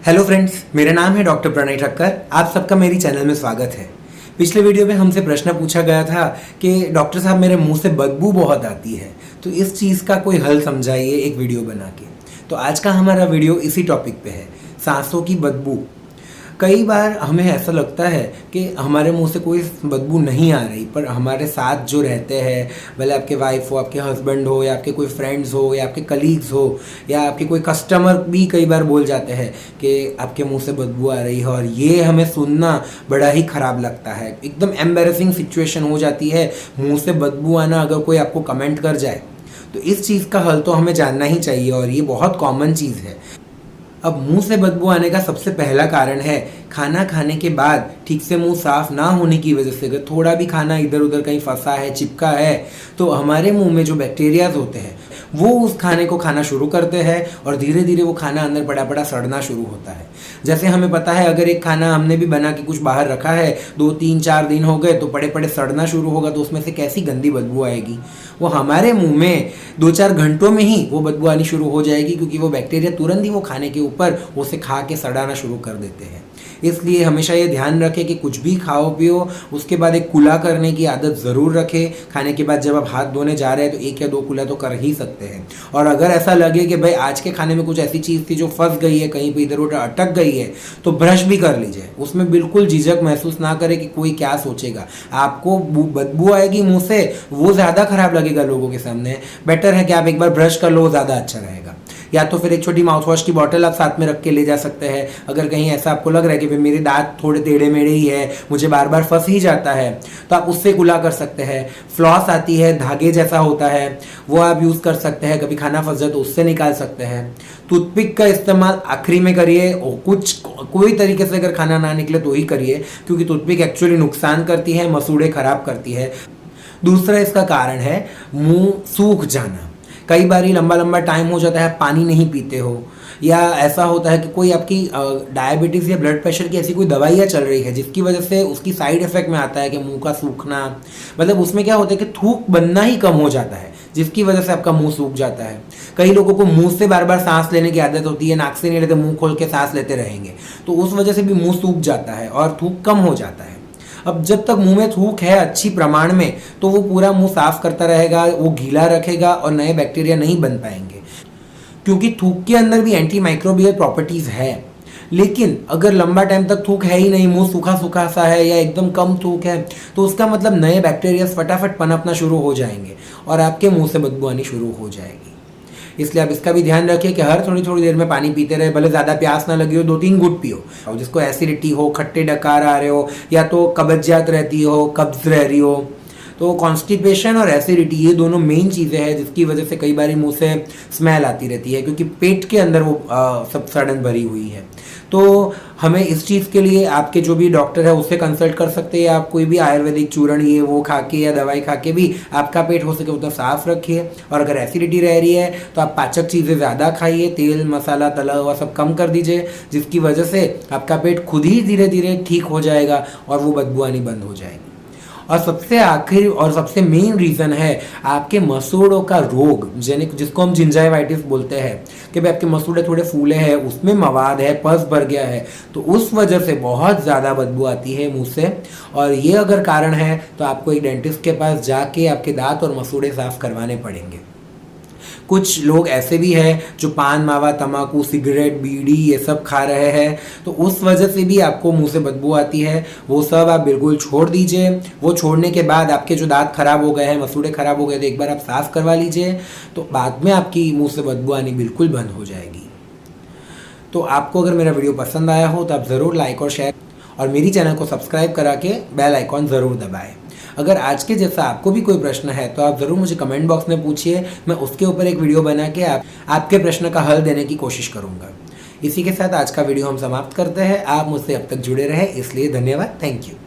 Hello friends, मेरा नाम है डॉक्टर प्रणय ठक्कर। आप सबका मेरी चैनल में स्वागत है। पिछले वीडियो में हमसे प्रश्न पूछा गया था कि डॉक्टर साहब मेरे मुंह से बदबू बहुत आती है, तो इस चीज़ का कोई हल समझाइए एक वीडियो बना के। तो आज का हमारा वीडियो इसी टॉपिक पे है, सांसों की बदबू। कई बार हमें ऐसा लगता है कि हमारे मुंह से कोई बदबू नहीं आ रही, पर हमारे साथ जो रहते हैं, भले आपके वाइफ हो, आपके हस्बैंड हो, या आपके कोई फ्रेंड्स हो, या आपके कलीग्स हो, या आपके कोई कस्टमर भी कई बार बोल जाते हैं कि आपके मुंह से बदबू आ रही है, और ये हमें सुनना बड़ा ही ख़राब लगता है। एकदम एम्बैरेसिंग सिचुएशन हो जाती है मुँह से बदबू आना अगर कोई आपको कमेंट कर जाए। तो इस चीज़ का हल तो हमें जानना ही चाहिए, और ये बहुत कॉमन चीज़ है। अब मुंह से बदबू आने का सबसे पहला कारण है खाना खाने के बाद ठीक से मुंह साफ ना होने की वजह से। अगर थोड़ा भी खाना इधर उधर कहीं फंसा है, चिपका है, तो हमारे मुंह में जो बैक्टीरियाज होते हैं वो उस खाने को खाना शुरू करते हैं, और धीरे धीरे वो खाना अंदर पड़ा पड़ा सड़ना शुरू होता है। जैसे हमें पता है, अगर एक खाना हमने भी बना के कुछ बाहर रखा है, 2-3-4 दिन हो गए, तो पड़े पड़े सड़ना शुरू होगा, तो उसमें से कैसी गंदी बदबू आएगी। वो हमारे मुंह में 2-4 घंटों में ही वो बदबू आनी शुरू हो जाएगी, क्योंकि वो बैक्टीरिया तुरंत ही वो खाने के ऊपर उसे खा के सड़ाना शुरू कर देते हैं। इसलिए हमेशा ये ध्यान रखें कि कुछ भी खाओ पियो, उसके बाद एक कुला करने की आदत ज़रूर रखें। खाने के बाद जब आप हाथ धोने जा रहे हैं तो 1 या 2 कुला तो कर ही सकते हैं। और अगर ऐसा लगे कि भाई आज के खाने में कुछ ऐसी चीज़ थी जो फंस गई है, कहीं पे इधर उधर अटक गई है, तो ब्रश भी कर लीजिए। उसमें बिल्कुल झिझक महसूस ना करें कि कोई क्या सोचेगा। आपको बदबू आएगी मुँह से, वो ज़्यादा खराब लगेगा लोगों के सामने। बेटर है कि आप एक बार ब्रश कर लो, ज़्यादा अच्छा रहेगा। या तो फिर एक छोटी माउथ वॉश की बॉटल आप साथ में रख के ले जा सकते हैं। अगर कहीं ऐसा आपको लग रहा है कि भाई मेरे दांत थोड़े टेढ़े मेढ़े ही है, मुझे बार बार फंस ही जाता है, तो आप उससे कुला कर सकते हैं। फ्लॉस आती है, धागे जैसा होता है, वो आप यूज़ कर सकते हैं। कभी खाना फंस जाए तो उससे निकाल सकते हैं। टूथपिक का इस्तेमाल आखिरी में करिए, और कोई तरीके से अगर खाना ना निकले तो ही करिए, क्योंकि टूथपिक एक्चुअली नुकसान करती है, मसूड़े खराब करती है। दूसरा इसका कारण है मुंह सूख जाना। कई बार लंबा लंबा टाइम हो जाता है, पानी नहीं पीते हो, या ऐसा होता है कि कोई आपकी डायबिटीज़ या ब्लड प्रेशर की ऐसी कोई दवाइयाँ चल रही है जिसकी वजह से उसकी साइड इफेक्ट में आता है कि मुंह का सूखना। मतलब उसमें क्या होता है कि थूक बनना ही कम हो जाता है, जिसकी वजह से आपका मुंह सूख जाता है। कई लोगों को मुंह से बार बार सांस लेने की आदत होती है, नाक से नहीं लेते, मुंह खोल के सांस लेते रहेंगे, तो उस वजह से भी मुंह सूख जाता है और थूक कम हो जाता है। अब जब तक मुंह में थूक है अच्छी प्रमाण में, तो वो पूरा मुंह साफ करता रहेगा, वो गीला रखेगा और नए बैक्टीरिया नहीं बन पाएंगे, क्योंकि थूक के अंदर भी एंटी माइक्रोबियल प्रॉपर्टीज है। लेकिन अगर लंबा टाइम तक थूक है ही नहीं, मुंह सूखा सूखा सा है, या एकदम कम थूक है, तो उसका मतलब नए बैक्टीरिया फटाफट पनपना शुरू हो जाएंगे और आपके मुंह से बदबू आनी शुरू हो जाएगी। इसलिए आप इसका भी ध्यान रखिए कि हर थोड़ी थोड़ी देर में पानी पीते रहे। भले ज़्यादा प्यास ना लगी हो, 2-3 घूंट पियो। और जिसको एसिडिटी हो, खट्टे डकार आ रहे हो, या तो कब्जियत रहती हो, कब्ज रह रही हो, तो कॉन्स्टिपेशन और एसिडिटी ये दोनों मेन चीज़ें हैं जिसकी वजह से कई बार मुंह से स्मेल आती रहती है, क्योंकि पेट के अंदर वो सब सड़न भरी हुई है। तो हमें इस चीज़ के लिए आपके जो भी डॉक्टर है उससे कंसल्ट कर सकते हैं। आप कोई भी आयुर्वेदिक चूर्ण ये वो खा के या दवाई खा के भी आपका पेट हो सके उतना साफ रखिए। और अगर एसिडिटी रह रही है तो आप पाचक चीज़ें ज़्यादा खाइए, तेल मसाला तला हुआ सब कम कर दीजिए, जिसकी वजह से आपका पेट खुद ही धीरे धीरे ठीक हो जाएगा और वो बदबू आनी बंद हो जाएगी। और सबसे आखिर और सबसे मेन रीज़न है आपके मसूड़ों का रोग, जिसको हम जिंजाइवाइटिस बोलते हैं, कि भाई आपके मसूड़े थोड़े फूले हैं, उसमें मवाद है, पस भर गया है, तो उस वजह से बहुत ज़्यादा बदबू आती है मुंह से। और ये अगर कारण है तो आपको एक डेंटिस्ट के पास जाके आपके दांत और मसूड़े साफ करवाने पड़ेंगे। कुछ लोग ऐसे भी हैं जो पान मावा तम्बाकू सिगरेट बीड़ी ये सब खा रहे हैं, तो उस वजह से भी आपको मुंह से बदबू आती है। वो सब आप बिल्कुल छोड़ दीजिए। वो छोड़ने के बाद आपके जो दांत खराब हो गए हैं, मसूड़े खराब हो गए, तो एक बार आप साफ करवा लीजिए, तो बाद में आपकी मुंह से बदबू आनी बिल्कुल बंद हो जाएगी। तो आपको अगर मेरा वीडियो पसंद आया हो तो आप ज़रूर लाइक और शेयर और मेरी चैनल को सब्सक्राइब करा के बेल आइकॉन ज़रूर दबाएं। अगर आज के जैसा आपको भी कोई प्रश्न है तो आप ज़रूर मुझे कमेंट बॉक्स में पूछिए, मैं उसके ऊपर एक वीडियो बना के आपके प्रश्न का हल देने की कोशिश करूँगा। इसी के साथ आज का वीडियो हम समाप्त करते हैं। आप मुझसे अब तक जुड़े रहे इसलिए धन्यवाद। Thank you.